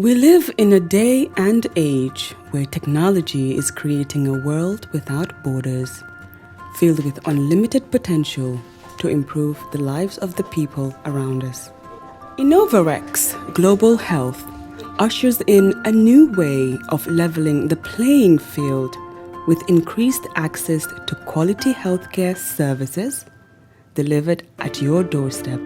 We live in a day and age where technology is creating a world without borders, filled with unlimited potential to improve the lives of the people around us. Innovarex Global Health ushers in a new way of leveling the playing field with increased access to quality healthcare services delivered at your doorstep.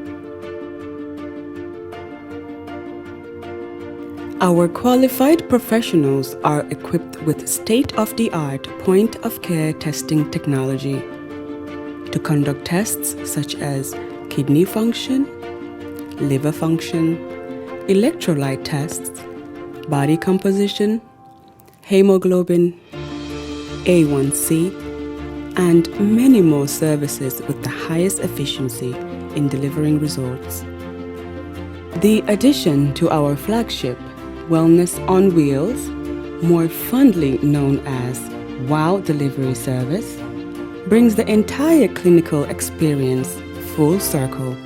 Our qualified professionals are equipped with state-of-the-art point-of-care testing technology to conduct tests such as kidney function, liver function, electrolyte tests, body composition, hemoglobin, A1C, and many more services with the highest efficiency in delivering results. The addition to our flagship Wellness on Wheels, more fondly known as WOW Delivery Service, brings the entire clinical experience full circle.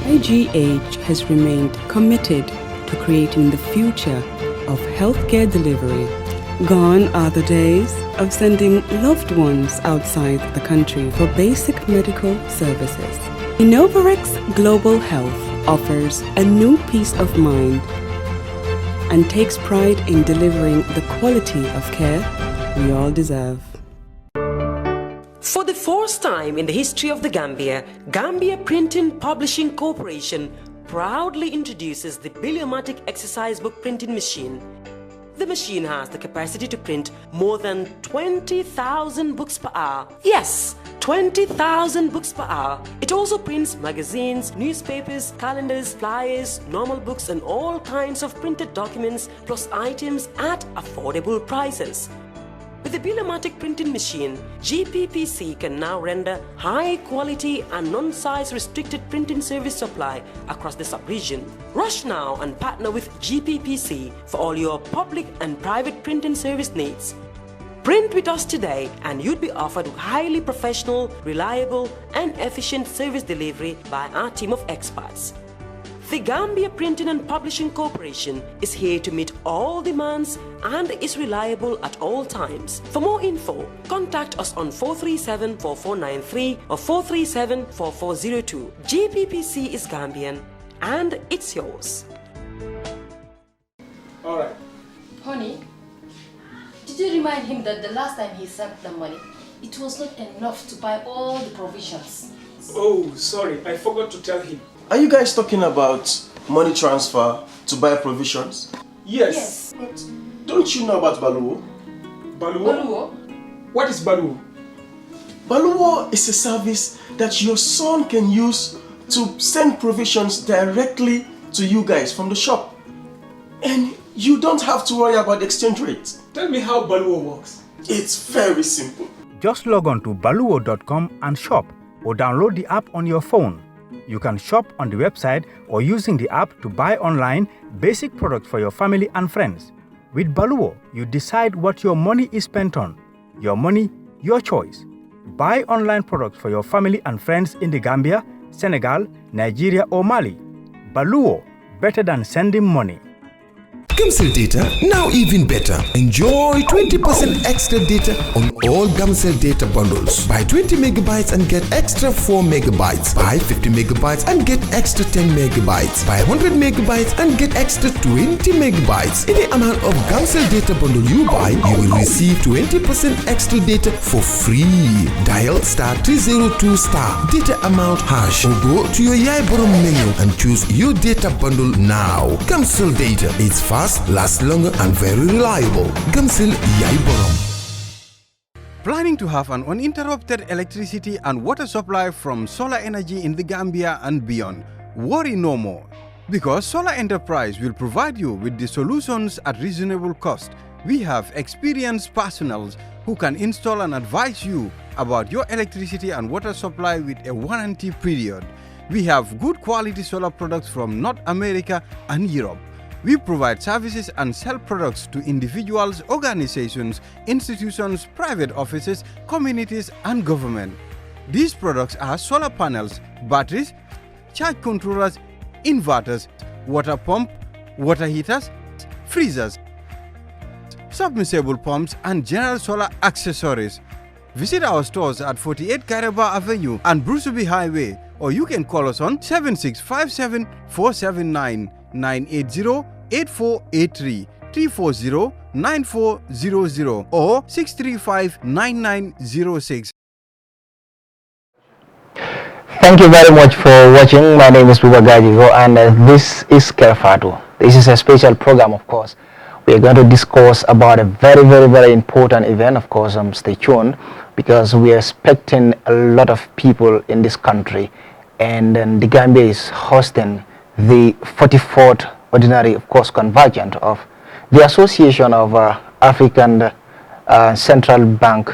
IGH has remained committed to creating the future of healthcare delivery. Gone are the days of sending loved ones outside the country for basic medical services. Innovarex Global Health offers a new peace of mind and takes pride in delivering the quality of care we all deserve. For the first time in the history of the Gambia Printing Publishing Corporation proudly introduces the Biliomatic exercise book printing machine. The machine has the capacity to print more than 20,000 books per hour. Yes, 20,000 books per hour. It also prints magazines, newspapers, calendars, flyers, normal books and all kinds of printed documents plus items at affordable prices. With the Biliomatic printing machine, GPPC can now render high quality and non-size restricted printing service supply across the sub-region. Rush now and partner with GPPC for all your public and private printing service needs. Print with us today and you'd be offered highly professional, reliable and efficient service delivery by our team of experts. The Gambia Printing and Publishing Corporation is here to meet all demands and is reliable at all times. For more info, contact us on 437-4493 or 437-4402. GPPC is Gambian and it's yours. Alright. Honey, did you remind him that the last time he sent the money, it was not enough to buy all the provisions? Oh, sorry, I forgot to tell him. Are you guys talking about money transfer to buy provisions? Yes. But don't you know about Baluwo? Baluwo? What is Baluwo? Baluwo is a service that your son can use to send provisions directly to you guys from the shop. And you don't have to worry about the exchange rate. Tell me how Baluwo works. It's very simple. Just log on to baluwo.com and shop or download the app on your phone. You can shop on the website or using the app to buy online basic products for your family and friends. With Baluwo, you decide what your money is spent on. Your money, your choice. Buy online products for your family and friends in the Gambia, Senegal, Nigeria or Mali. Baluwo, better than sending money. Gamcell data, now even better. Enjoy 20% extra data on all Gamcell data bundles. Buy 20 megabytes and get extra 4 megabytes. Buy 50 megabytes and get extra 10 megabytes. Buy 100 megabytes and get extra 20 megabytes. Any amount of Gamcell data bundle you buy, you will receive 20% extra data for free. Dial *302 data amount hash or go to your Yaiborom menu and choose your data bundle now. Gamcell data, it's fast, lasts longer and very reliable. Gamcell Yaiborom. Planning to have an uninterrupted electricity and water supply from solar energy in the Gambia and beyond? Worry no more, because Solar Enterprise will provide you with the solutions at reasonable cost. We have experienced personnel who can install and advise you about your electricity and water supply with a warranty period. We have good quality solar products from North America and Europe. We provide services and sell products to individuals, organizations, institutions, private offices, communities, and government. These products are solar panels, batteries, charge controllers, inverters, water pump, water heaters, freezers, submersible pumps, and general solar accessories. Visit our stores at 48 Kairaba Avenue and Brusubi Highway, or you can call us on 7657 479 980 8483 340 9400 or 635 9906. Thank you very much for watching. My name is Buba Gajigo, and this is Kerr Fatou. This is a special program, of course. We are going to discuss about a very, very, very important event. Of course, stay tuned, because we are expecting a lot of people in this country, and then the Gambia is hosting the 44th ordinary, of course, convergent of the Association of African Central Bank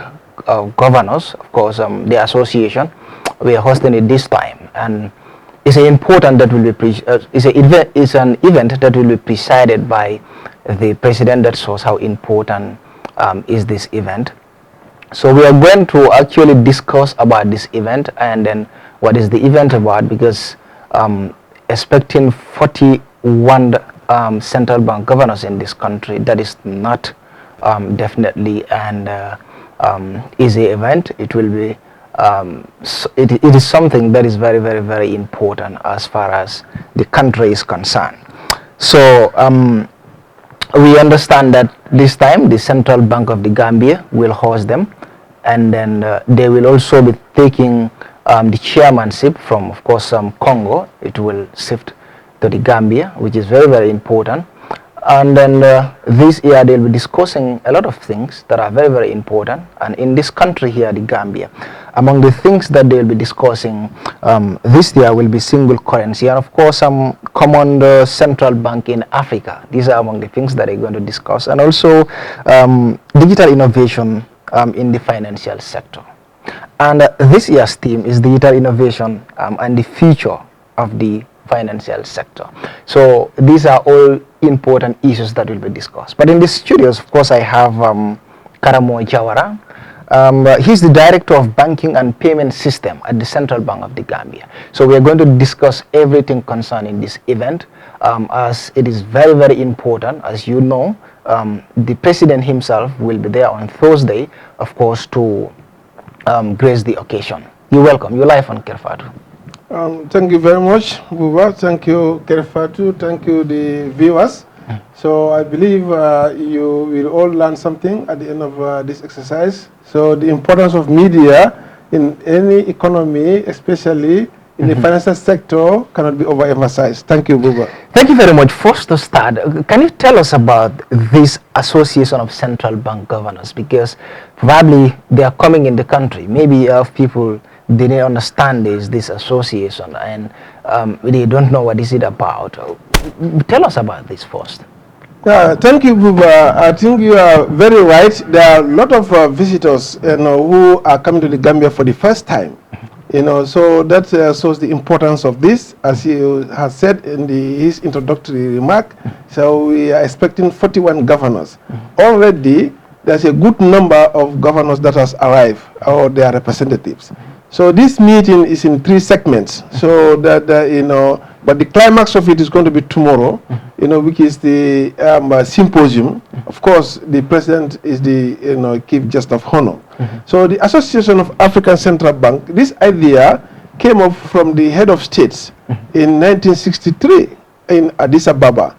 Governors. Of course, the association, we are hosting it this time, and it's an important that will be it's an event that will be presided by the president. That shows how important is this event. So we are going to actually discuss about this event, and then what is the event about, because expecting 41 central bank governors in this country, that is not definitely an easy event. It will be it is something that is very, very, very important as far as the country is concerned. So we understand that this time the Central Bank of the Gambia will host them, and then they will also be taking the chairmanship from, of course, Congo. It will shift to the Gambia, which is very, very important. And then this year they'll be discussing a lot of things that are very, very important. And in this country here, the Gambia, among the things that they'll be discussing this year will be single currency, and of course common central bank in Africa. These are among the things that they're going to discuss, and also digital innovation in the financial sector. And this year's theme is digital innovation and the future of the financial sector. So these are all important issues that will be discussed. But in the studios, of course, I have Karamo Jawara. He's the Director of Banking and Payment System at the Central Bank of the Gambia. So we are going to discuss everything concerning this event, as it is very, very important. As you know, the President himself will be there on Thursday, of course, to grace the occasion. You're welcome. You're live on Kerr Fatou. Thank you very much, Buba. Thank you, Kerr Fatou. Thank you, the viewers. So I believe you will all learn something at the end of this exercise. So the importance of media in any economy, especially in the financial sector, cannot be overemphasized. Thank you, Buba. Thank you very much. First to start, can you tell us about this Association of Central Bank Governors? Because probably they are coming in the country. Maybe people didn't understand this association, and they don't know what is it about. Tell us about this first. Thank you, Buba. I think you are very right. There are a lot of visitors, who are coming to the Gambia for the first time. So that shows the importance of this, as he has said in his introductory remark. So we are expecting 41 governors. Already, there's a good number of governors that has arrived, or their representatives. So this meeting is in 3 segments. So that but the climax of it is going to be tomorrow, which is the symposium. Of course, the president is the chief guest of honor. So the Association of African Central Bank, this idea came up from the head of states in 1963 in Addis Ababa.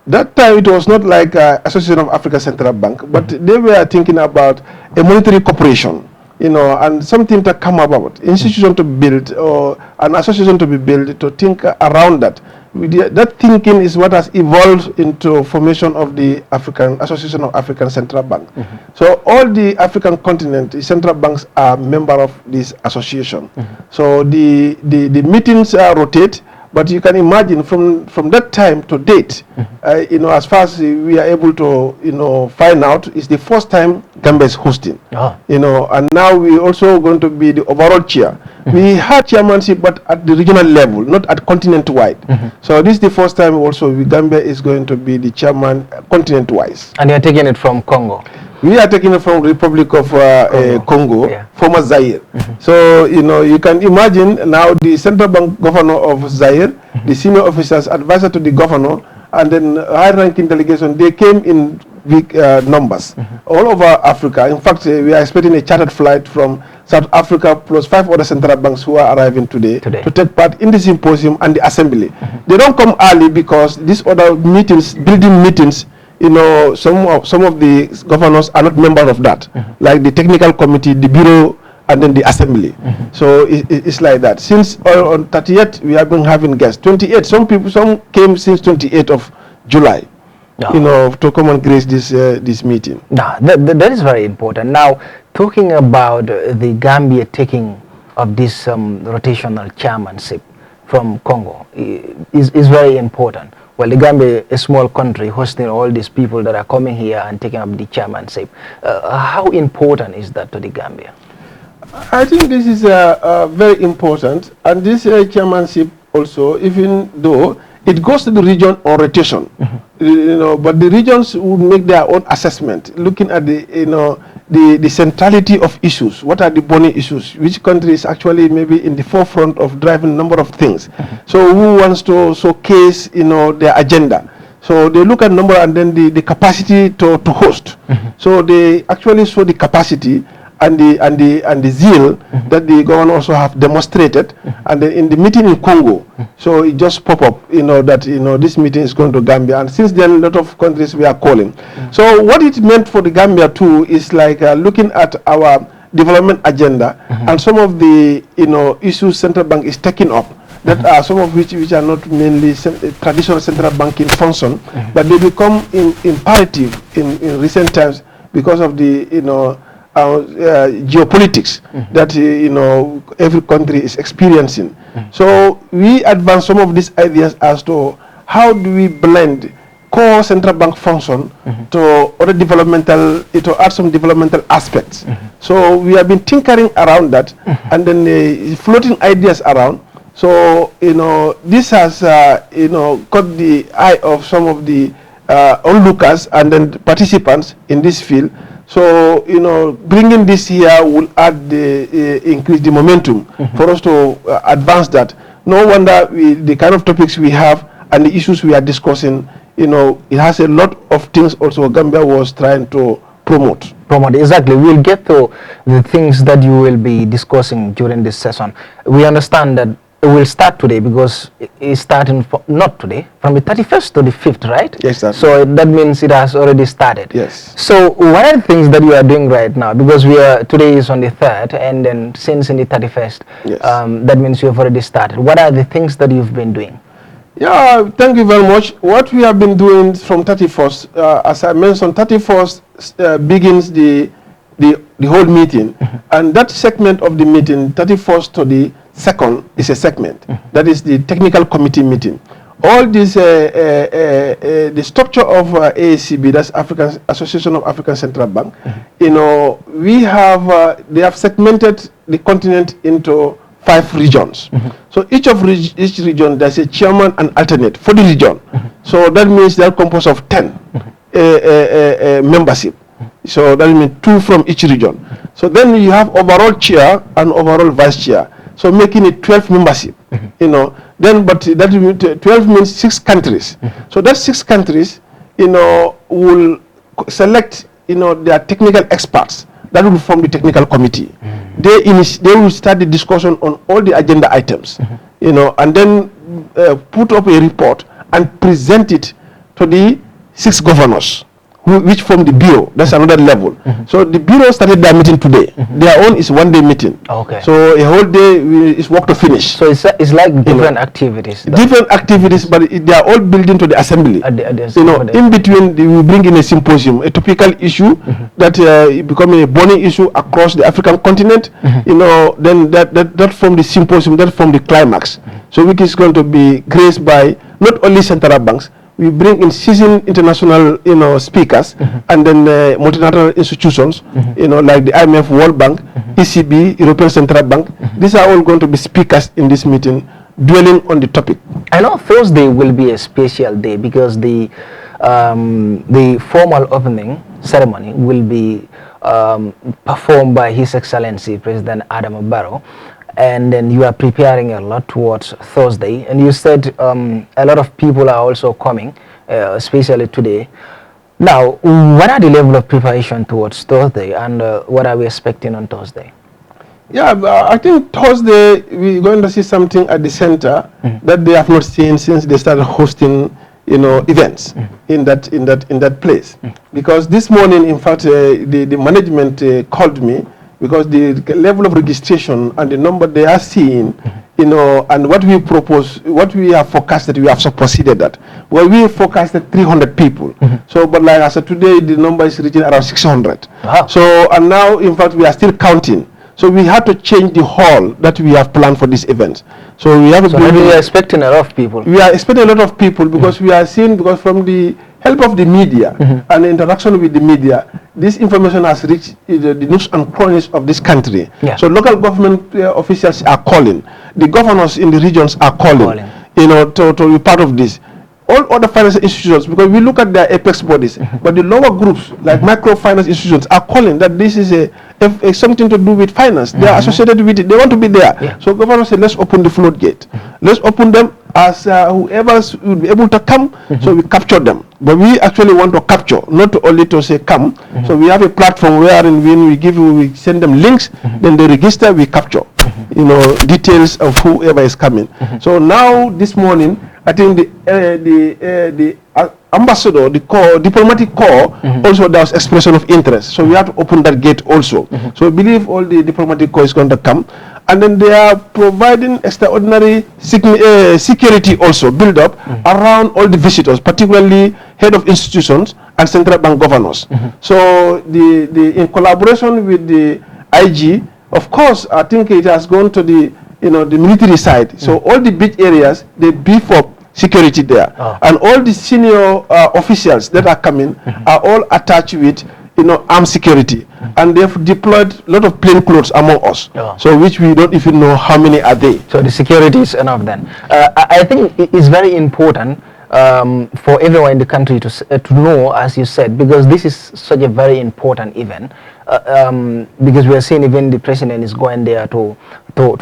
That time it was not like Association of African Central Bank, but they were thinking about a monetary corporation. And something to come about, institution to build, or an association to be built, to think around that. That thinking is what has evolved into formation of the Association of African Central Bank. So all the African continent, the central banks are member of this association. So the meetings rotate, but you can imagine from that time to date, as far as we are able to find out, it's the first time Gambia is hosting. And now we also going to be the overall chair. We had chairmanship, but at the regional level, not at continent-wide. So this is the first time also Gambia is going to be the chairman continent-wise. And you're taking it from Congo? We are taking it from Republic of Congo, former Zaire. So, you know, you can imagine now the central bank governor of Zaire, the senior officers, advisor to the governor, and then high-ranking delegation, they came in big numbers all over Africa. In fact, we are expecting a chartered flight from South Africa plus 5 other central banks who are arriving today to take part in the symposium and the assembly. They don't come early because these other meetings, building meetings, you know, some of the governors are not members of that, like the technical committee, the bureau, and then the assembly. So it's like that. Since on 30th, we have been having guests. 28, some came since 28th of July. You know, to come and grace this meeting. That is very important. Now, talking about the Gambia taking of this rotational chairmanship from Congo is very important. Well, the Gambia is a small country hosting all these people that are coming here and taking up the chairmanship. How important is that to the Gambia? I think this is very important, and this chairmanship also, even though it goes to the region on rotation, you know, but the regions will make their own assessment, looking at the, you know, the centrality of issues. What are the burning issues? Which country is actually maybe in the forefront of driving a number of things? So who wants to showcase, you know, their agenda? So they look at number and then the capacity to host. So they actually show the capacity and the zeal that the governor also have demonstrated, and then in the meeting in Congo, so it just pop up, you know, that, you know, this meeting is going to Gambia, and since then a lot of countries we are calling. So what it meant for the Gambia too is like looking at our development agenda and some of the, you know, issues central bank is taking up, that are some of which are not mainly traditional central banking function, but they become imperative in recent times because of the, you know, geopolitics that you know, every country is experiencing. So we advance some of these ideas as to how do we blend core central bank function to other developmental, to add some developmental aspects. So we have been tinkering around that and then floating ideas around. So, you know, this has you know, caught the eye of some of the onlookers and then participants in this field. So, you know, bringing this here will add increase the momentum for us to advance that. No wonder the kind of topics we have and the issues we are discussing, you know, it has a lot of things also Gambia was trying to promote. Exactly. We'll get to the things that you will be discussing during this session. We understand that it will start today because it's starting not today, from the 31st to the 5th, right? Yes, sir. So that means it has already started. Yes. So what are the things that you are doing right now? Because today is on the 3rd, and then since in the 31st, yes. That means you have already started. What are the things that you've been doing? Yeah, thank you very much. What we have been doing from 31st, as I mentioned, 31st begins the whole meeting, and that segment of the meeting, 31st to the 2nd, is a segment. That is the technical committee meeting. All this, the structure of AACB, that's African Association of African Central Bank, you know, we have, they have segmented the continent into 5 regions. So each region, there's a chairman and alternate for the region. So that means they're composed of 10 membership. So that means 2 from each region. So then you have overall chair and overall vice chair. So making it 12 membership, you know. Then, but that 12 means 6 countries. So that 6 countries, you know, will select, you know, their technical experts. That will form the technical committee. They will start the discussion on all the agenda items, you know, and then put up a report and present it to the 6 governors, which form the bureau. That's another level. So the bureau started their meeting today. Their own is one-day meeting. Okay. So a whole day is work to finish. So it's like different activities. Different activities, but they are all built into the assembly. You know, in between, they will bring in a symposium, a topical issue that becoming a burning issue across the African continent. You know, then that form the symposium, that form the climax. So which is going to be graced by not only central banks. We bring in seasoned international, you know, speakers, and then multinational institutions, you know, like the IMF, World Bank, ECB, European Central Bank. These are all going to be speakers in this meeting, dwelling on the topic. I know Thursday will be a special day because the formal opening ceremony will be performed by His Excellency President Adama Barrow, and then you are preparing a lot towards Thursday, and you said a lot of people are also coming, especially today. Now, what are the level of preparation towards Thursday, and what are we expecting on Thursday? Yeah, I think Thursday we're going to see something at the center that they have not seen since they started hosting, events in that place. Because this morning, in fact, the management called me because the level of registration and the number they are seeing, and what we propose, what we have forecasted, we have superseded that. Well, we forecasted 300 people. So, but like I said, today the number is reaching around 600. Wow. So, and now, in fact, we are still counting. So we had to change the hall that we have planned for this event. So we have. So we are expecting a lot of people. We are expecting a lot of people because we are seeing, because from the help of the media and the interaction with the media, this information has reached the nooks and crannies of this country. Yeah. So local government officials are calling, the governors in the regions are calling. To be part of this. All other financial institutions, because we look at their apex bodies, but the lower groups like microfinance institutions are calling that this is something to do with finance. They are associated with it. They want to be there. Yeah. So government said, let's open the floodgate. Let's open them as whoever will be able to come. So we capture them. But we actually want to capture, not only to say come. So we have a platform wherein when we send them links, then they register, we capture, details of whoever is coming. So now this morning, I think the ambassador, the corps, diplomatic corps, also there was expression of interest. So we have to open that gate also. So I believe all the diplomatic corps is going to come. And then they are providing extraordinary security also build up around all the visitors, particularly head of institutions and central bank governors. So in collaboration with the IG, of course, I think it has gone to the the military side. So all the beach areas, they beef up security there. And all the senior officials that are coming are all attached with armed security. And they've deployed a lot of plain clothes among us. So which we don't even know how many are they. So the security is enough then. I think it is very important for everyone in the country to know, as you said, because this is such a very important event. Because we are seeing even the president is going there to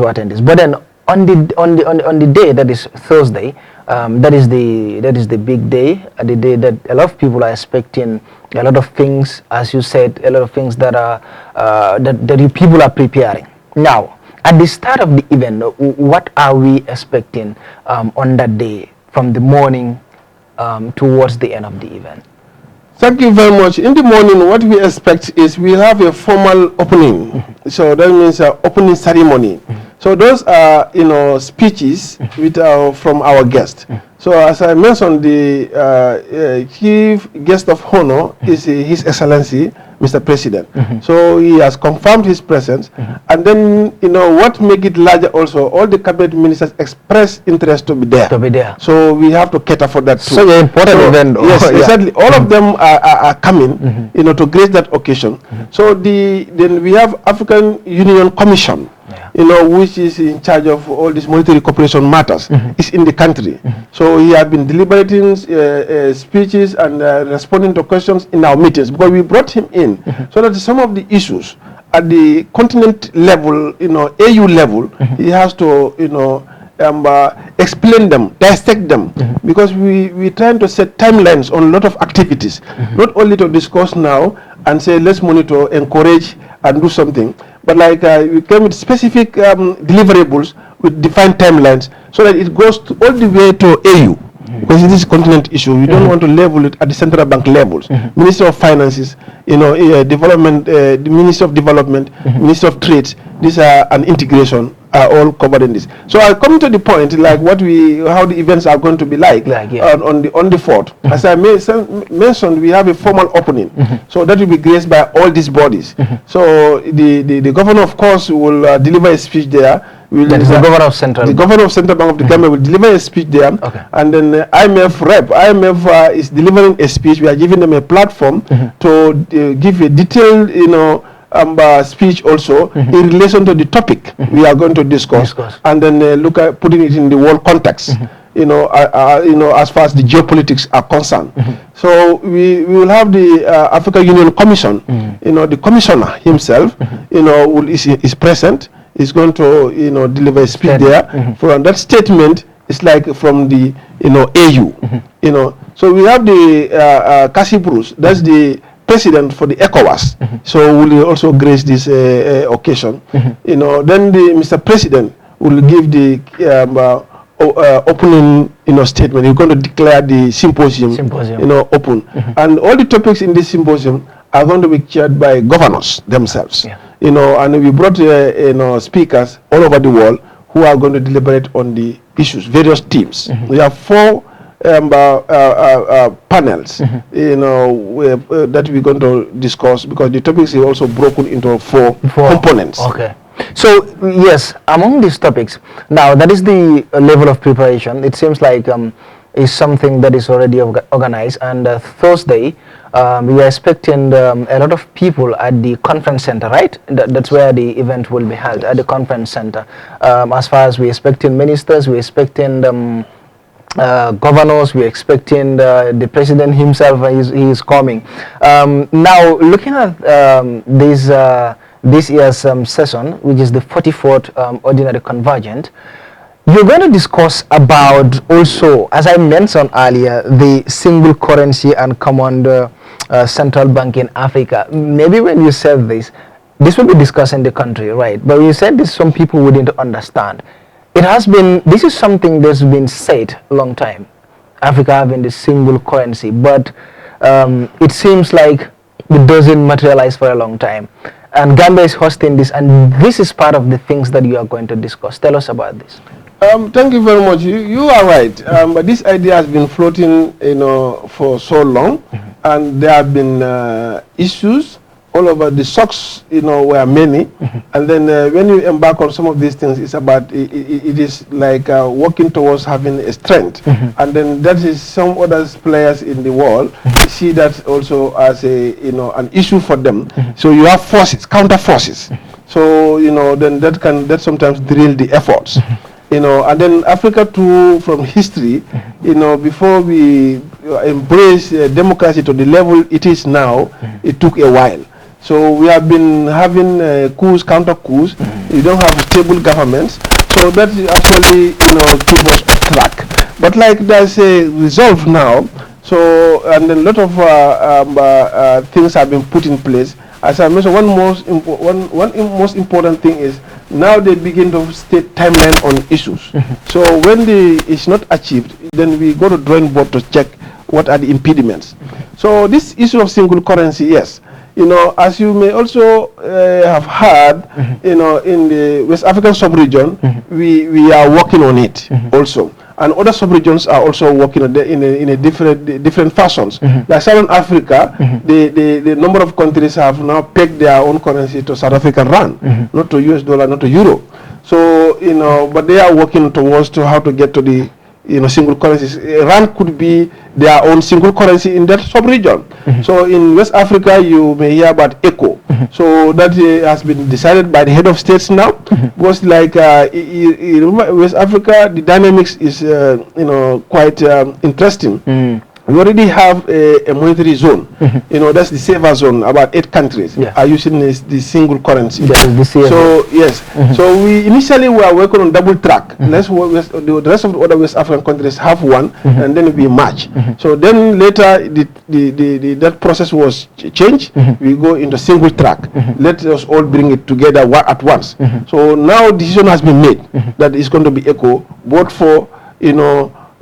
attend this. But then on the day that is Thursday, that is the big day, the day that a lot of people are expecting a lot of things, as you said, a lot of things that are that the people are preparing. Now, at the start of the event, what are we expecting on that day, from the morning towards the end of the event? Thank you very much. In the morning, what we expect is we'll have a formal opening. So that means opening ceremony. So those are, speeches from our guest. So as I mentioned, the chief guest of honor is His Excellency, Mr. President. So he has confirmed his presence. And then, what make it larger also, all the cabinet ministers express interest to be there. So we have to cater for that too. So an important event. Yes, exactly. All of them are coming, to grace that occasion. So then we have African Union Commission, which is in charge of all these monetary cooperation matters, is in the country. So he has been deliberating speeches and responding to questions in our meetings, because we brought him in so that some of the issues at the continent level, AU level, he has to, explain them, dissect them, because we're trying to set timelines on a lot of activities, not only to discuss now and say let's monitor, encourage and do something, but like we came with specific deliverables with defined timelines so that it goes all the way to AU. Because it is a continent issue, we don't want to level it at the central bank levels. Minister of Finances, development, the Minister of Development, Minister of Trade, these are an integration, are all covered in this. So I'll come to the point, like how the events are going to be like on the 4th. As I mentioned, we have a formal opening, so that will be graced by all these bodies. So the governor, of course, will deliver a speech there. That is the governor of Central Bank. The governor of Central Bank of the Gambia will deliver a speech there, and then IMF is delivering a speech. We are giving them a platform to give a detailed, speech also in relation to the topic we are going to discuss. And then look at putting it in the world context. as far as the geopolitics are concerned. So we will have the African Union Commission. The commissioner himself, is present. Is going to deliver a speech there. For that statement is like from the AU. So we have the Cassie Bruce. That's the president for the ECOWAS. So will also grace this occasion. Then the Mr. President will give the opening statement. You're going to declare the symposium. Open. And all the topics in this symposium are going to be chaired by governors themselves. And we brought speakers all over the world who are going to deliberate on the issues, various teams. We have 4 panels, that we're going to discuss, because the topics are also broken into 4 components. Okay. So yes, among these topics, now that is the level of preparation. It seems like is something that is already organized, and Thursday we are expecting a lot of people at the conference center, right? That's where the event will be held, at the conference center. As far as we're expecting ministers, we're expecting governors, we're expecting the president himself. He is coming. Now looking at this year's session, which is the 44th Ordinary Convergent, you're going to discuss about also, as I mentioned earlier, the single currency and common central bank in Africa. Maybe when you said this will be discussed in the country, right? But when you said this, some people wouldn't understand. This is something that's been said a long time, Africa having the single currency, but it seems like it doesn't materialize for a long time. And Gambia is hosting this, and this is part of the things that you are going to discuss. Tell us about this. Thank you very much. You are right. But this idea has been floating, for so long, and there have been issues all over. The shocks, were many, and then when you embark on some of these things, it's about it is like working towards having a strength, and then that is some other players in the world see that also as an issue for them. So you have forces, counter forces. So then that sometimes derail the efforts. And then Africa too, from history, before we embrace democracy to the level it is now, it took a while. So we have been having coups, counter coups. You don't have stable governments, so that actually keep us off track. But like there's a resolve now, so and then a lot of things have been put in place. As I mentioned, one most important thing is now they begin to state timeline on issues. So when it's not achieved, then we go to drawing board to check what are the impediments. So this issue of single currency, yes, as you may also have heard, in the West African sub-region, we are working on it also. And other sub-regions are also working on in a different fashions. Like Southern Africa, the number of countries have now pegged their own currency to South African rand, not to US dollar, not to euro. So but they are working towards how to get to the single currencies. Rand could be their own single currency in that sub-region. So in West Africa, you may hear about ECO. So that has been decided by the head of states now. Because like West Africa, the dynamics is quite interesting. We already have a monetary zone. That's the safer zone. About 8 countries are using the single currency. So yes. So we initially were working on double track. The rest of the other West African countries have one, and then we match. So then later that process was changed. We go into single track. Let us all bring it together at once. So now decision has been made that it's going to be ECO, both for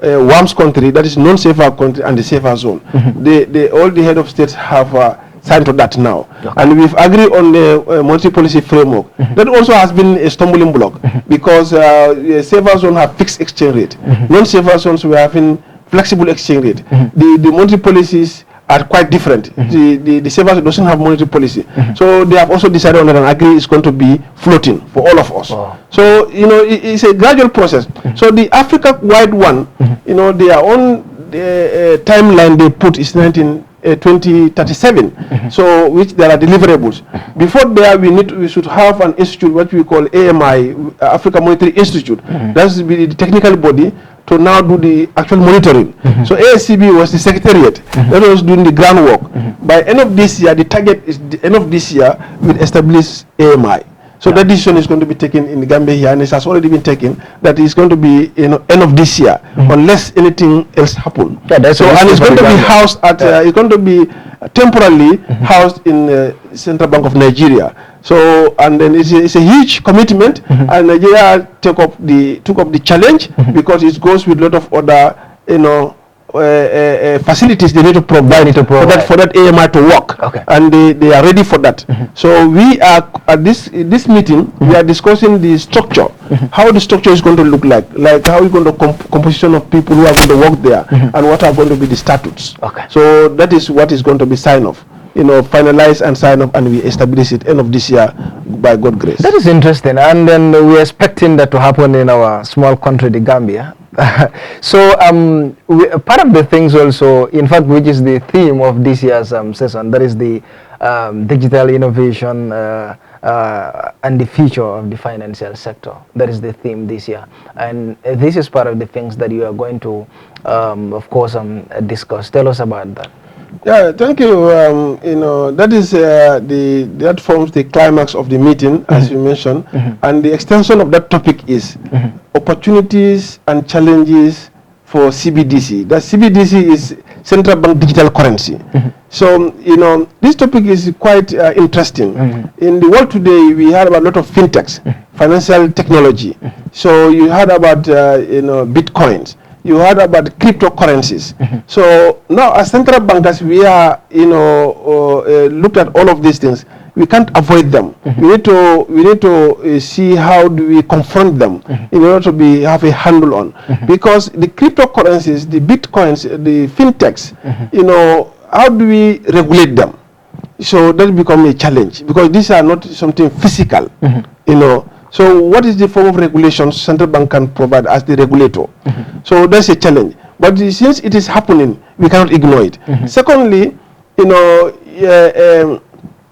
WAM's country, that is non-safer country, and the safer zone. All the head of states have signed to that now. And we've agreed on the monetary policy framework. That also has been a stumbling block because the safer zone have fixed exchange rate. Non-safer zones were having flexible exchange rate. The monetary policies are quite different. The safer zone doesn't have monetary policy. So they have also decided on that and agree it's going to be floating for all of us. So it's a gradual process. So the Africa-wide one, their own timeline they put is 2037. So which there are deliverables. Before there, we should have an institute what we call AMI, Africa Monetary Institute. That's the technical body to now do the actual monitoring. So ASCB was the secretariat that was doing the groundwork. By end of this year, the target is the end of this year will establish AMI. So that decision is going to be taken in the Gambia here, and it has already been taken. That is going to be end of this year, unless anything else happens. So and it's going to be housed at it's going to be temporarily housed in Central Bank of Nigeria. So and then it's a huge commitment, and Nigeria took up the challenge because it goes with a lot of other facilities they need to provide, for that AMI to work, and they are ready for that. So we are at this meeting. We are discussing the structure, how the structure is going to look like how is going to composition of people who are going to work there, and what are going to be the statutes. So that is what is going to be signed off, finalized and signed off, and we establish it end of this year by God's grace. That is interesting, and then we're expecting that to happen in our small country, the Gambia. So part of the things also, in fact, which is the theme of this year's session, that is the digital innovation and the future of the financial sector. That is the theme this year, and this is part of the things that you are going to, of course, discuss. Tell us about that. Yeah, thank you. That is that forms the climax of the meeting, as you mentioned, and the extension of that topic is opportunities and challenges for CBDC. That CBDC is Central Bank Digital Currency. So this topic is quite interesting. In the world today, we heard about a lot of fintechs, financial technology. So you heard about bitcoins. You heard about cryptocurrencies. So now, as central bankers, we are, looked at all of these things. We can't avoid them. We need to see how do we confront them in order to have a handle on. Because the cryptocurrencies, the bitcoins, the fintechs, how do we regulate them? So that becomes a challenge because these are not something physical, So what is the form of regulation central bank can provide as the regulator? So that's a challenge. But since it is happening, we cannot ignore it. Secondly,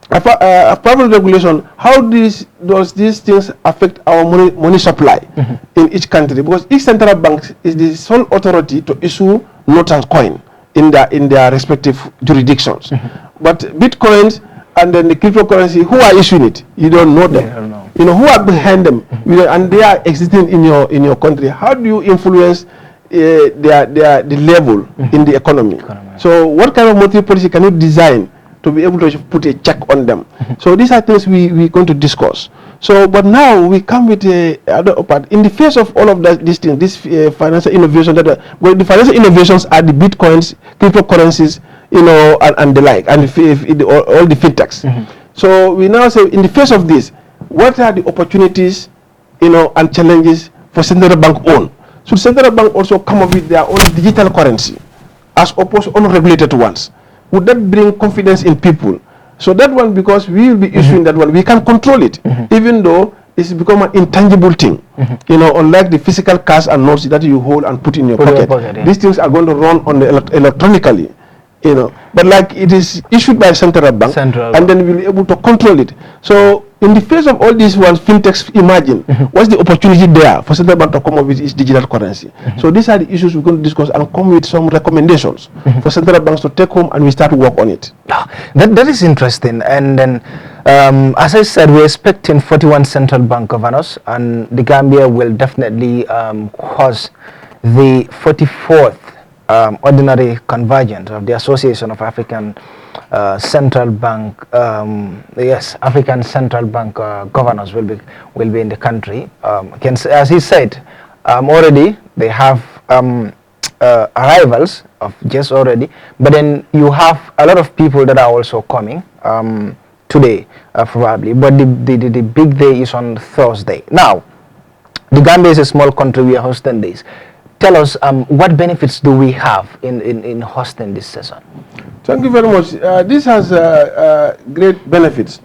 private regulation, how does these things affect our money supply in each country? Because each central bank is the sole authority to issue notes and coin in their respective jurisdictions. But bitcoins and then the cryptocurrency, who are issuing it? You don't know them. Who are behind them, and they are existing in your country. How do you influence the level in the economy? So what kind of monetary policy can you design to be able to put a check on them? So these are things we're going to discuss. So, but now we come with other part. In the face of all of these things, this financial innovation, well, the financial innovations are the bitcoins, cryptocurrencies, and the like, and all the fintechs. So we now say, in the face of this, what are the opportunities, and challenges for central bank own? Should central bank also come up with their own digital currency, as opposed to unregulated ones? Would that bring confidence in people? So that one, because we will be issuing that one, we can control it, even though it's become an intangible thing. Unlike the physical cash and notes that you hold and put in your pocket. These things are going to run on electronically. But like it is issued by central bank, and then we'll be able to control it. So in the face of all these ones, fintechs imagine what's the opportunity there for central bank to come up with its digital currency. So these are the issues we're going to discuss and come with some recommendations for central banks to take home, and we start to work on it. That is interesting. And then, as I said, we're expecting 41 central bank governors, and the Gambia will definitely host the 44th ordinary convergence of the Association of African Central Bank. African Central Bank governors will be in the country. As he said, already they have arrivals of just already, but then you have a lot of people that are also coming today, probably. But the big day is on Thursday. Now, the Gambia is a small country. We are hosting this. Tell us, what benefits do we have in hosting this session? Thank you very much. This has great benefits.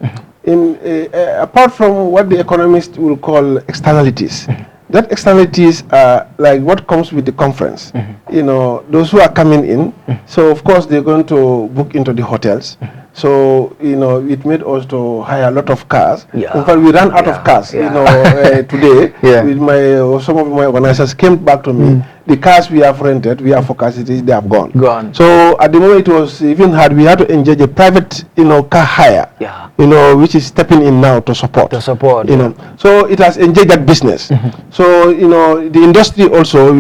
Apart from what the economists will call externalities, that externalities are like what comes with the conference. Those who are coming in, so of course they're going to book into the hotels. So, it made us to hire a lot of cars. In fact, we ran out of cars, today. With some of my organizers came back to me. the cars we have rented, we have forecast they have gone. Gone. So at the moment it was even hard. We had to engage a private, car hire. Yeah. Which is stepping in now to support. So it has engaged that business. So the industry also,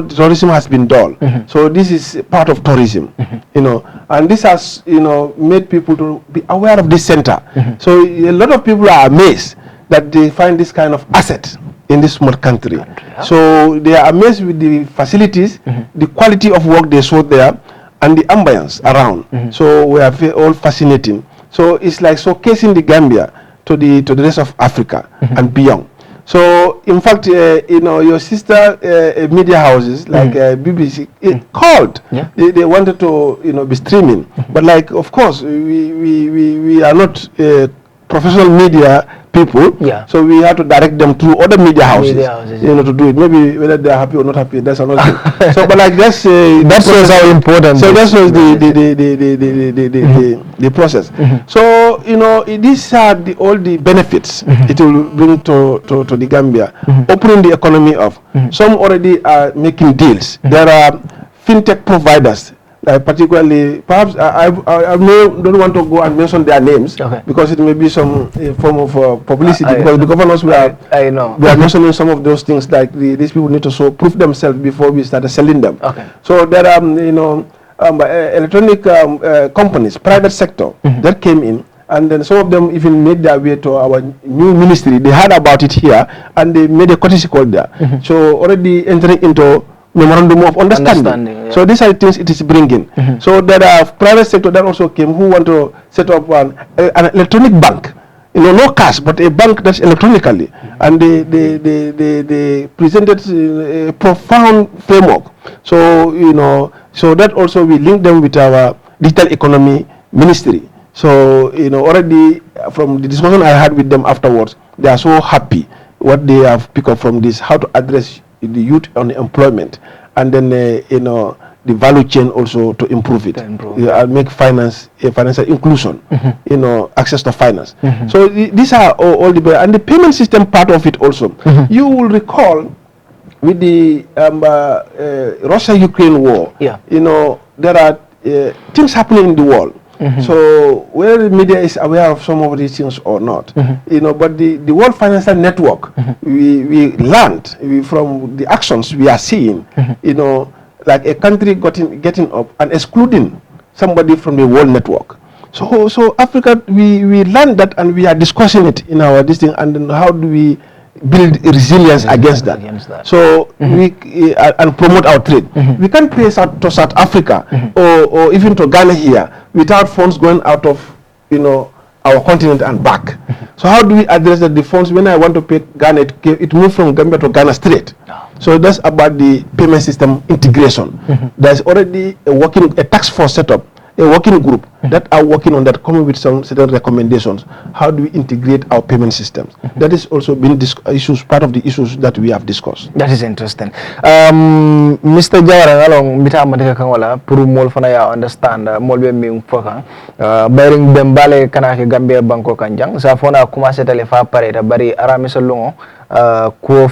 tourism has been dull. So this is part of tourism. And this has made people to be aware of this center. So a lot of people are amazed that they find this kind of asset in this small country. So they are amazed with the facilities, the quality of work they saw there, and the ambience around. So we are all fascinating. So it's like showcasing the Gambia to the rest of Africa and beyond. So in fact, your sister media houses like BBC called. They wanted to be streaming, but like of course we are not professional media people, so we have to direct them to other media houses, to do it. Maybe whether they are happy or not happy, that's another thing. So, but like that shows how important. So that shows the process. So these are all the benefits it will bring to the Gambia, opening the economy up. Some already are making deals. There are fintech providers. Particularly, perhaps I don't want to go and mention their names because it may be some form of publicity. Because the governors we are mentioning some of those things, like these people need to prove themselves before we start selling them. So there are electronic companies, private sector that came in, and then some of them even made their way to our new ministry. They heard about it here and they made a courtesy call there. So already entering into memorandum of understanding. So these are the things it is bringing. So there are private sector that also came who want to set up an electronic bank. No cash, but a bank that's electronically. And they presented a profound framework. So, so that also we link them with our digital economy ministry. So, already from the discussion I had with them afterwards, they are so happy what they have picked up from this, how to address the youth on employment, and then the value chain also to improve it, make finance financial inclusion, access to finance. So these are all the and the payment system part of it also. You will recall with the Russia-Ukraine war, there are things happening in the world. So whether the media is aware of some of these things or not, but the World Financial Network, we learned from the actions we are seeing, like a country getting up and excluding somebody from the World Network. So Africa, we learned that and we are discussing it in our this thing, and then how do we build resilience against that. So we and promote our trade. We can't pay to South Africa or even to Ghana here without funds going out of our continent and back. So how do we address that? The funds, when I want to pay Ghana, it moves from Gambia to Ghana straight. So that's about the payment system integration. There's already a task force set up, a working group that are working on that, coming with some certain recommendations. How do we integrate our payment systems? That is also been part of the issues that we have discussed. That is interesting. Mr. Jawara along mita amadika kangola puru mol fana ya understand mol be mi foka bearing bembale kana ke Gambia banko kanjang sa fona kuma setale fa pare da bari arami solongo kuo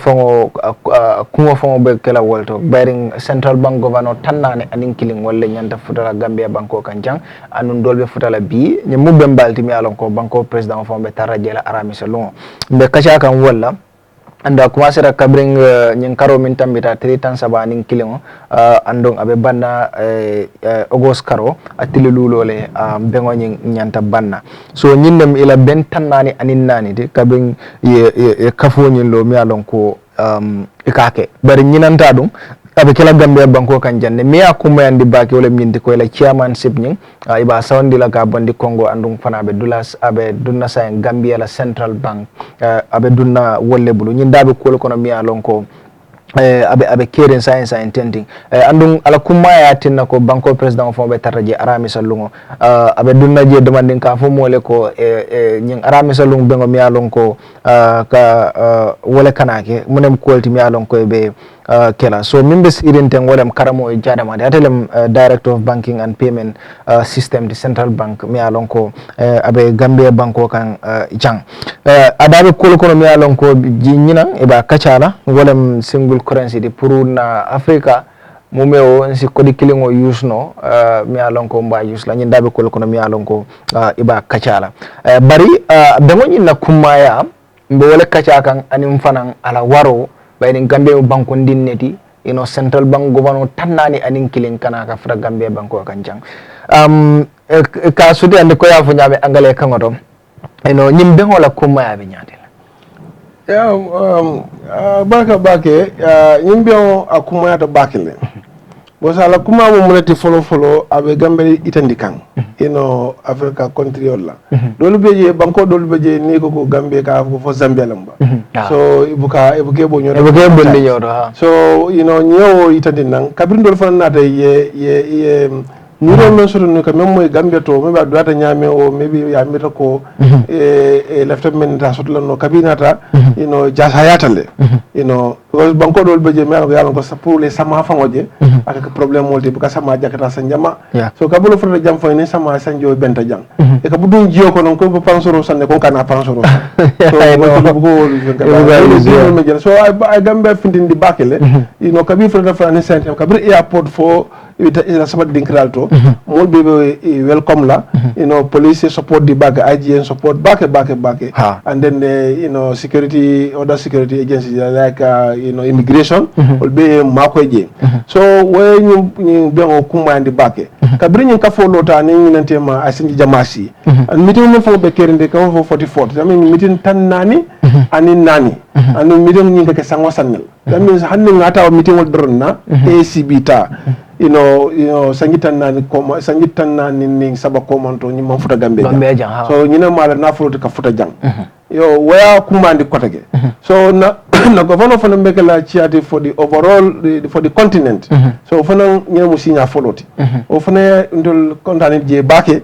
fongo be kala wolto bearing central bank governor tannane anin killing wolle nyanta futala Gambia banko kanjang anun dolbe futala bi nyemu bembalti mi alon ko banko president fo be tarajela arami solongo be kacha kan walla anda commencé ra kabring nyin karo min tambita 3 tan sabanin kilimo andong abe banna ogos karo atili lulole bengo nyin nyanta banna so nyindem ila ben tannani anin nani de kabring ye kafo nyin lo mi alon ko ikake bari nyinanta dum abe kala Gambia banko kan janne mi akuma yandi baki wala minti ko la chairmanship nyin iba sawndi la ka bondi Congo andum fana be dulas abe dunna sa Gambia la Central Bank abe dunna wolle bulu nyin dabe ko kono mi alon ko abe keren science and intending andum ala kuma ya tinna ko banko president fo be taraje arami salungo abe dunna je demanding ka fo mole ko nyin arami salungo bengo mi alon ko ka wala kanake munem kolti mi alon ko be kela so members irinteng wolem karamo e jadama de atelem director of banking and payment system the central bank mi alon ko abe Gambia banko kan jang adabe kol kono mi alon ko jinyina e ba kacala wolem single currency di puruna Africa mumeo nsi kodi kilingo use no mi alonko mba use la nyindabe ko kono mi alonko iba kachala bari bengo nyina kumaya mbe wala kacha kan anim fanan ala waro bayni Gambia banko dinneti central bank governor tannani anin kilin kana ka fra Gambia banko kan jang ka sudi ande ko ya fu nyame angale kangoto nyimbe hola kumaya be nyade barka bake nyimbe akumaya to bakile bosala kuma mo munati follow abe Gambia itandi kan Africa country olla dolu beje banko dolu beje ni ko Gambia ka fo Zambia lamba so ibuke bo nyoro bondi nyoro so nyewo itandi nan kabrin dolu fana nata ye Nuro men soto ni ka memmo Gambia to mebe adwata nyame o maybe ya mita ko lefta men ta soto lanno kabinata jas hayatale because banko dol beje me ko yalla ko sapule sama fangoje aka problem molti buka sama jakata sanjama so kabulo fota jam fo ni sama sanjo benta jang e ka budun jiyo ko non ko pansoro sanne ko kana pansoro so I Gambia findindi bakele kabi fota fani sente kabri airport fo ita sabat dinkral to mol be welcome la police support the back IGN support back and then security other security agencies like immigration will be makoje so when you be on kuma and back ka bring ka follow ta ni nantema asinji jamasi and meeting no fo be kerinde ka fo 44 I mean meeting tan nani ani nani and meeting ni ka sangwa sanel that means hanni ngata meeting wol dronna ACB ta sangitan nani ning saba komanto ni mafuta Gambia jang so nyina mala na futa ka futa jang yo where kumandi kotage so na governor fana mbekela chiati for the overall for the continent so fana nyina musinya foloti o fana ndol kontane je bake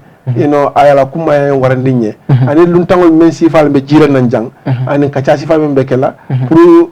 ayala kuma warandinye ani luntangol men sifal be jira nan jang ani kacha sifal men bekela pour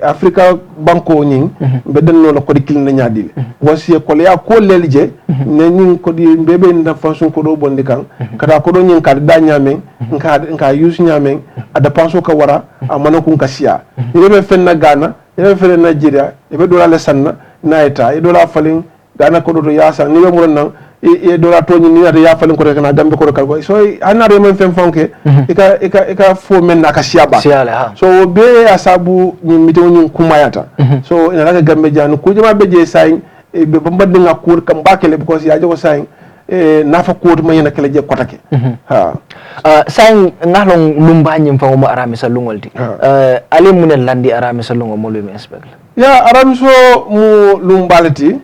Africa banko nyin be denno la ko di kilna nyaadile wasi ko ya ko lelje ne nyin ko di bebe nda fonction ko do bondi kan kata ko do nyin ka da nyamen nka use nyamen ada pension ka wara amana ko nkasia yebe fenna Ghana yebe fenna Nigeria yebe do la sanna naita e do la falin Ghana ko do yasa ni be mo nan e dola to ni ata ya falen ko rek na Gambia ko ko so anare men fem fonke ika fo men na ka siaba so be asabu ni mito ni kumayata so ina la Gambia janu ko jama beje say be bambad nga ko kam bakele because ya jogo say nafa ko to mayena kala je kotake say ngalong lumbanyim fa mo arami sa lungolti ali munen landi arami sa lungo mo lu mi expect ya arami so mu lumbalati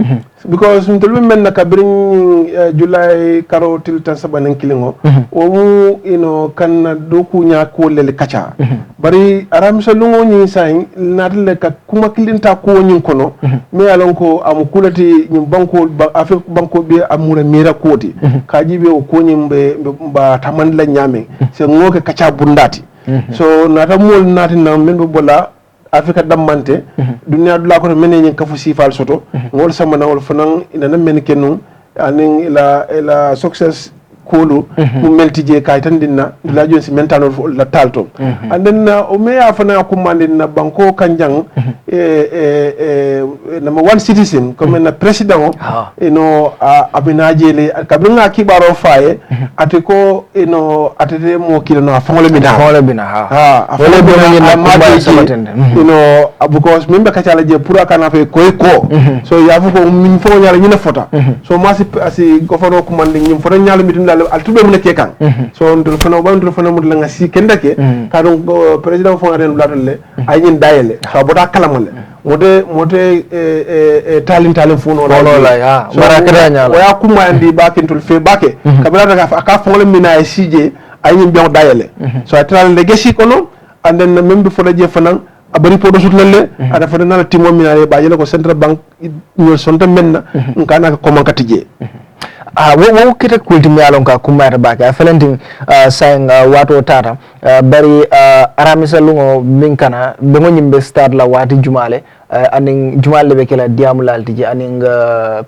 because mtolbe men na kabring July karo til tan sabanen kilingo o mu kan doku nya ko lele kacha bari aram sa lungo ni sai natale ka kuma kilinta ko nyin kono me alon ko am kulati nyim banko afrik banko be amura mira koti kajibe o ko nyim be ba taman la nyame se ngoke kacha bundati so nata mol nati na men be bola Africa damante dunia dula ko men nyen kafu sifal soto ngol sama na wol fanan ina na men kenu anin ila success kolu mu meltije kay tan dinna la jon si mentano la talto and then o me afana ko mandina banko kanjang number one citizen comme na president abinajele kabinga kibaro faye atiko atete mo kilo na fongole bina afole bina because membe kachala je pour akana fe ko so ya fu ko min fo nyala nyina fota so masi asi gofaro ko mandi nyim fota nyala mitin altube mu nekke kan so ndul fana ba ndul fana mu la nga si kendake ka don president fo ngaren blatole ay nyin dayele so boda kalamole mote talin fu no la so barakada nyala waya kuma andi bakintul fe bake kabila daga aka fo ngol mina sije ay nyin bion dayele so atral legacy kono and then membe fo je fana abari podo sutlalle ada fo na timo minare ba jele ko central bank ñol sonta menna ngana ko man katije wo kita kultimi alon ka kumata bake a felentin saying wato tata bari aramisa lungo min kana be ngo nyimbe start la wati jumale aning jumale be kala diamulal tiji aning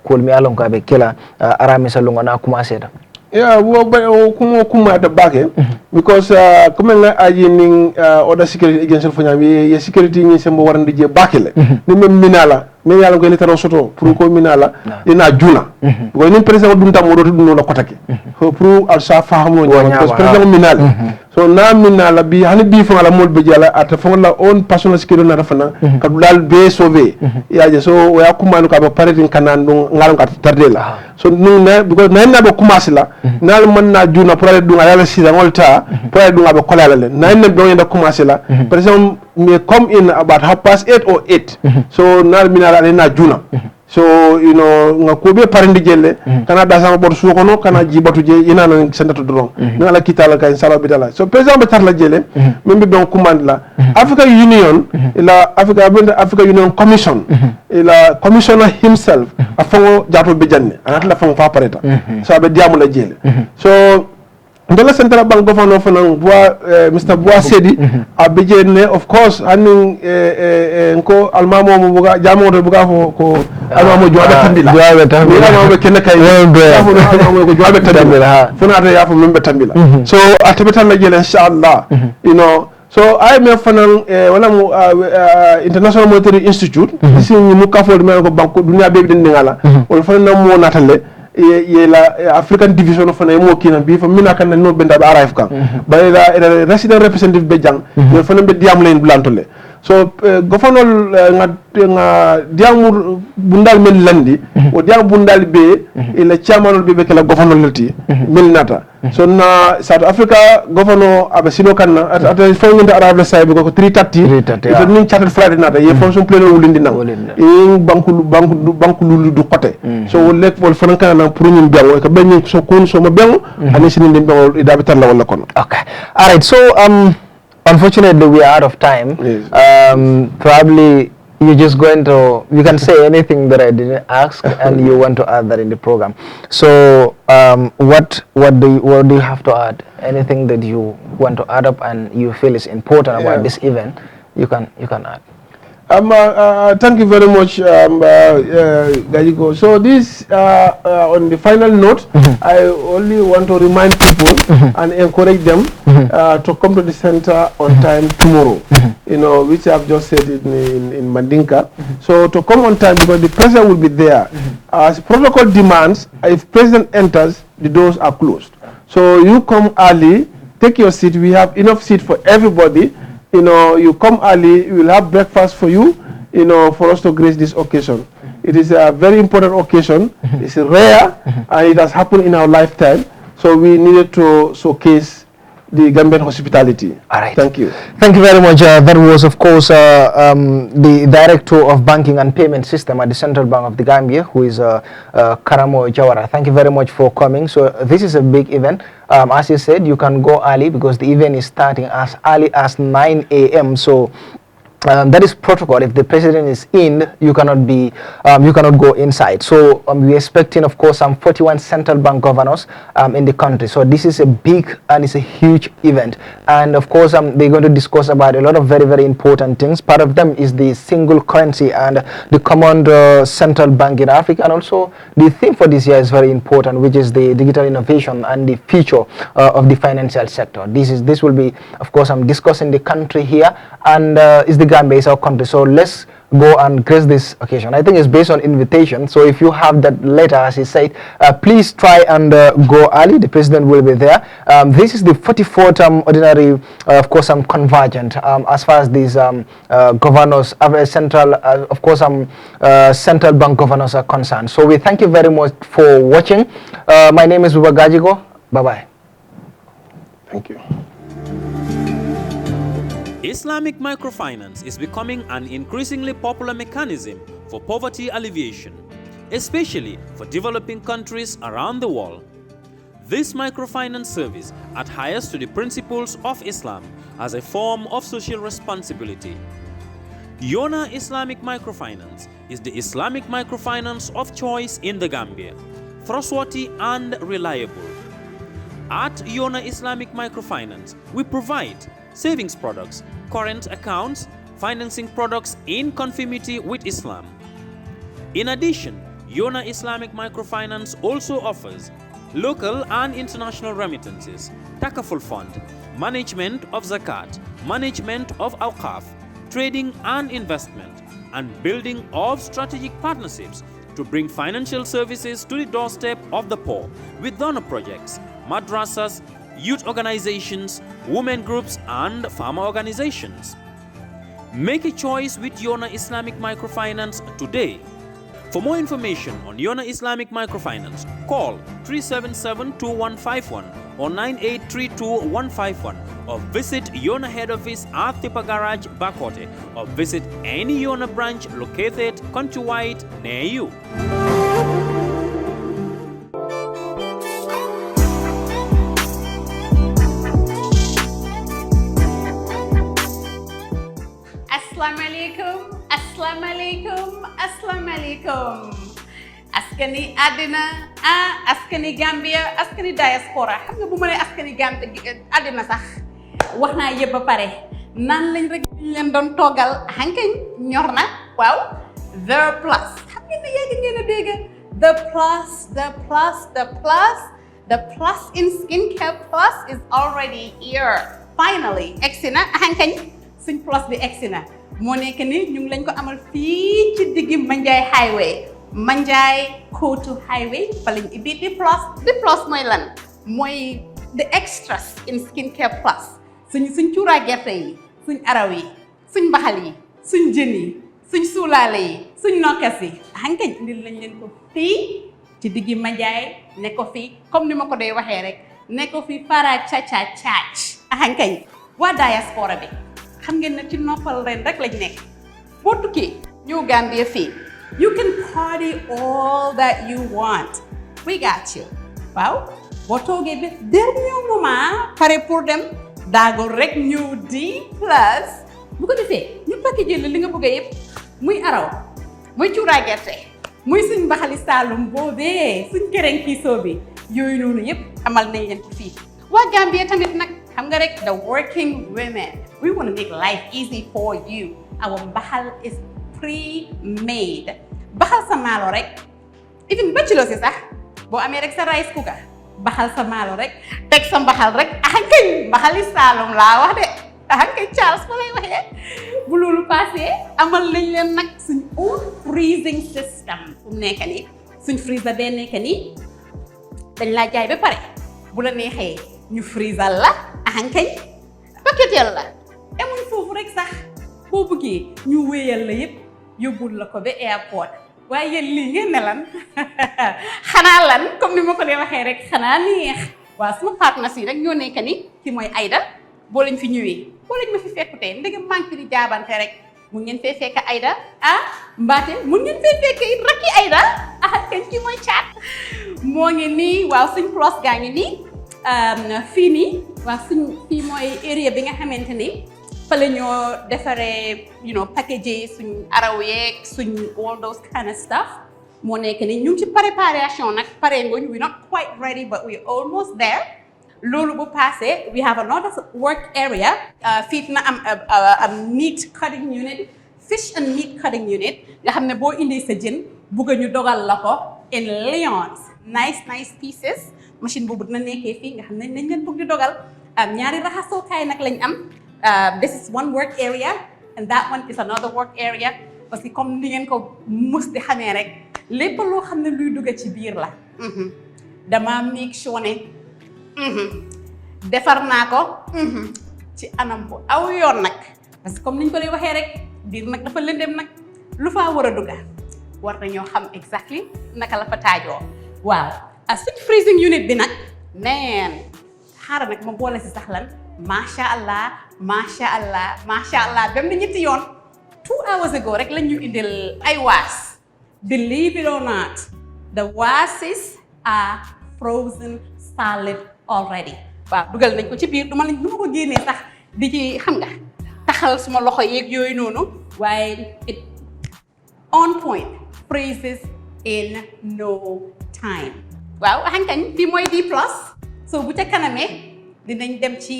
kulmi alon ka be kala aramisa lungo na commencer da yeah wo kumata bake because comme nga aji ning other security agency fo nyami ye security ni sembo warande je bakele ni mem minala mais yalla ko lettre soto pour ko minala ina juna ko ni president dum tam do dum no kotake pour al sa fahamo nyama parce que president minal so na minala bi hani bi fa la mol be jala ata fa la on personal security na rafana ka dal be sauver yaje so ya kumanu ka ba paretin kanan dum ngalam ka tardela so nu na because na be commencer la na man na juna pour aller dum ala sida ngolta pour aller dum be kolala len na ne do yenda commencer la par exemple may come in about 8:30 or 8 so na minala na juna so you know nga ko be parindi jelle kana da sama bor suko no kana jibatu je ina nan sendatu dron na la kitala kay sala bitala so president betar la jelle membe don commande la African Union ila Africa Union Commission ila commissioner himself afango jato be janne anata la fango fa pareta so be diamu la jelle so ndala central bank governor fanan Mr. Bois Sedi abijene of course hanin ko almamo mo buga jamoto buga ko almamo jobe tambila almamo be kenna kay almamo ko jobe tambila funata ya fo membe tambila so atabetal la jele inshallah you know so I me fanan wala mo International Monetary Institute disi mu kafo me ko banko dunia be den ngala wala fanan mo natale la African division of mo kina bi fa mina kan no benda ba RF kan ba la resident representative be jang yo fa be diam len blantole so governor nga diamur bundal men landi o diam bundal be ila chairman be kala governor lati milnata so na South Africa governor abasino kan at fawnginde arab la saybe ko 330 so nin charter friday nata ye fonction pleno wulindi nang in banku lulu du côté so lek wol fanan kan pour ñum bengo ko ben so kon so ma bengo ani sinin den bengo idabe tan la wala kono. Okay, all right, so unfortunately we are out of time. Probably you're just going to, you can say anything that I didn't ask and you want to add that in the program. So what do you have to add? Anything that you want to add up and you feel is important about this event, you can add. Thank you very much, Gajiko. So this, on the final note, I only want to remind people and encourage them to come to the center on time tomorrow, you know, which I've just said in Mandinka. So to come on time because the president will be there. As protocol demands, if president enters, the doors are closed. So you come early, take your seat. We have enough seat for everybody. You know, you come early, we will have breakfast for you, you know, for us to grace this occasion. It is a very important occasion. It's rare, and it has happened in our lifetime. So we needed to showcase the Gambian hospitality. All right. Thank you. Thank you very much. That was, of course, the Director of Banking and Payment System at the Central Bank of the Gambia, who is Karamo Jawara. Thank you very much for coming. So this is a big event. As you said, you can go early because the event is starting as early as 9 a.m. So that is protocol. If the president is in, you cannot be, you cannot go inside. So we're expecting, of course, some 41 central bank governors in the country. So this is a big and it's a huge event. And of course, they're going to discuss about a lot of very, very important things. Part of them is the single currency and the common central bank in Africa. And also the theme for this year is very important, which is the digital innovation and the future of the financial sector. This will be, of course, I'm discussing the country here, and is the Gambia is our country. So let's go and grace this occasion. I think it's based on invitation. So if you have that letter, as he said, please try and go early. The president will be there. This is the 44th ordinary, of course, convergent as far as these governors, central, of course, central bank governors are concerned. So we thank you very much for watching. My name is Buba Gajigo. Bye-bye. Thank you. Islamic microfinance is becoming an increasingly popular mechanism for poverty alleviation, especially for developing countries around the world. This microfinance service adheres to the principles of Islam as a form of social responsibility. Yona Islamic Microfinance is the Islamic microfinance of choice in the Gambia, trustworthy and reliable. At Yona Islamic Microfinance, we provide savings products, current accounts, financing products in conformity with Islam. In addition, Yona Islamic Microfinance also offers local and international remittances, takaful fund, management of zakat, management of awqaf, trading and investment, and building of strategic partnerships to bring financial services to the doorstep of the poor with donor projects, madrasas, youth organizations, women groups, and farmer organizations. Make a choice with Yona Islamic Microfinance today. For more information on Yona Islamic Microfinance, call 377-2151 or 9832-151 or visit Yona head office at Tipa Garage, Bakote, or visit any Yona branch located countrywide near you. Assalamu alaikum. Askani adina, askani Gambia, askani diaspora. Xam nga bu ma nee askani Gambia adina sax wax naa yëpp ba pare nan lañ rek leen doon toogal hankañ ñor na waaw the plus xam ngeen ne yéegi ngeen a dégg the plus in skincare plus is already here finally egsi na hankañ suñ plus bi egsi na moo nekk ni ñu ngi lañ ko amal fii ci diggi Manjai highway Manjai Kotu highway fa lañ ibbi di plus mooy lan mooy the extras in skincare plus suñ cuuraay gerte yi suñ araw yi suñ mbaxal yi suñ jën yi suñ suulaale yi suñ nokkas yi hankañ indil lañ leen ko fii ci diggi Manjai ne ko fii comme ni ma ko doy waxee rek ne ko fii para caach hankañ waa diaspora bi xam ngeen ne ci noppal ren rek lañ nekk boo tukki ñëw Gambia fii you can party all that you want we got you waaw boo toogee ba dernier moment pare pour dem daagul rek ñëw di plus bu ko defee ñu package li nga bëgg a yëpp muy araw muy cuuraay gerte muy suñ mbaxali Saalum boobee suñ kereng kiisoo bi yooyu noonu yëpp amal nañ leen ko fii waa Gambia tamit nag xam nga rek the working women we want to make life easy for you our mbaxal is pre-made baxal sa maalo rek even bachelor si sax boo amee rek sa rice cooker baxal sa maalo rek teg sa mbaxal rek ahankay mbaxali Saalum laa wax de ahankay Charles fa lay waxee bu loolu passé amal nañ leen nag suñ own freezing system fu mu nekk nii suñ freezer bee nekk nii dañ laa jaay ba pare bu la neexee ñu freezer la ahankay paquetel la emuñ foofu rek sax boo bëggee ñu wéyal la yëpp yóbbul la ko ba airport waaye yéen lii ngeen ne lan xanaa lan comme ni ma ko dee waxee rek xanaa neex waaw suma partenaires yi rek ñoo nekk ni ki mooy Aïda boo lañ fi ñëwee boo lañ ma fi fekkutee ndegam manque di jaabante rek mun ngeen fee fekk Aïda mbaate mun ngeen fee fekk it rakki Aïda kañ ki mooy caat moo ngi nii waaw suñ plus gaa ngi nii fii nii waaw suñ fii mooy area bi nga xamante ni fa la ñoo defaree package suñ araw yeeg suñ all those kind of stuff moo nekk ni ñu ngi ci préparation nag pare nguñ we not quite ready but we almost there loolu bu passé we have another work area fii na am meat cutting unit fish and meat cutting unit nga xam ne boo indi sa jën bugg ñu dogal la ko in lions nice pieces machine boobu dina nekkee fii nga xam ne nañ leen bëgg di dogal ñaari raxasookaay nag lañ am this is one work area and that one is another work area parce que comme ni ngeen ko mus di xamee rek lépp loo xam ne luy dugg ci biir la dama make sure ne defar naa ko ci anam bu aw yoon nag parce que comme niñ ko lay waxee rek biir nag dafa lëndëm nag lu faa war a dugga war nañoo xam exactly naka la fa taajoo waaw suñ freezing unit bi nag neen xaaral nag ma boole si sax lan macha allah dem na ñetti yoon 2 hours ago rek lañ ñu indil ay waas believe it or not the wasis are frozen solid already waaw dugal nañ ko ci biir du ma ko génnee sax di ci xam nga taxal suma loxo yeeg yooyu noonu waaye it on point freezes in no time waaw xankañ fii mooy D plus so bu ca kanamee dinañ dem ci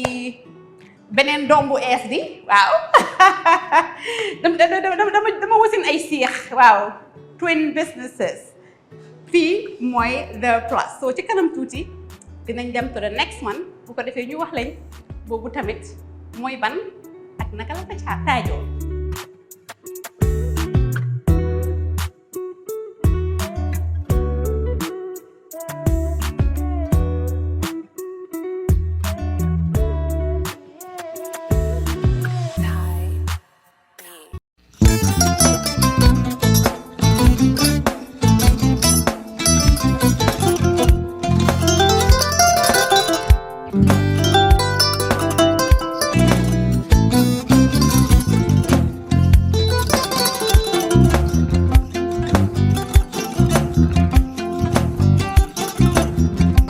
beneen doom bu ees bi waaw dama wasin ay siix waaw twin businesses fii mooy the plus so ci kanam tuuti dinañ dem to the next one bu ko defee ñu wax lañ boobu tamit mooy ban ak naka la fa taajoo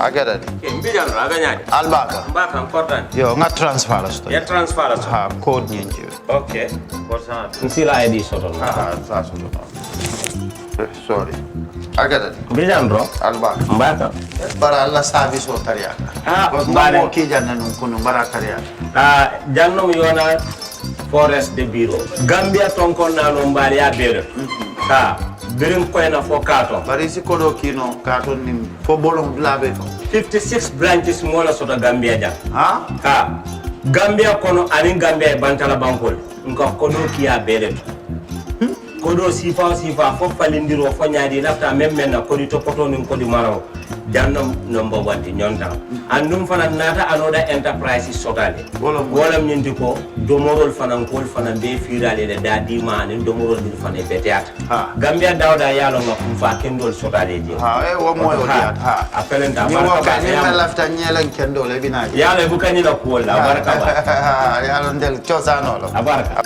agada ke mbijan raga nyaade albaka mbaka important yo nga transfer la sto ya transfer la ha code nyenji okay for sa nsila id soto sa soto sorry agada mbijan bro albaka mbaka bara alla service o tariya mbare mo ki janna nun kunu bara tariya jannom yona forest de bureau Gambia tonkon na no mbali ya bere birin koyna fo kato bari si kodo kino kato nim fo bolon labe 56 branches mola sota Gambia ja Gambia kono ani Gambia bantala bankol nko kodo kiya bere kodo sifa fo falindiro fo nyaadi lafta memmen na kodi to poto nin kodi maraw jannom number 1 ti nyonta andum fana nata anoda enterprise sotale wolam nyindi ko domorol fana kol fana be firale de dadi mani domorol dir fana beteata Gambia dawda yalo ngam fa kendol sotale je wo moyo diat apelenta baraka ya lafta nyelen kendol e binaji yalo bu kanila ko la baraka ba yalo ndel ciosano lo baraka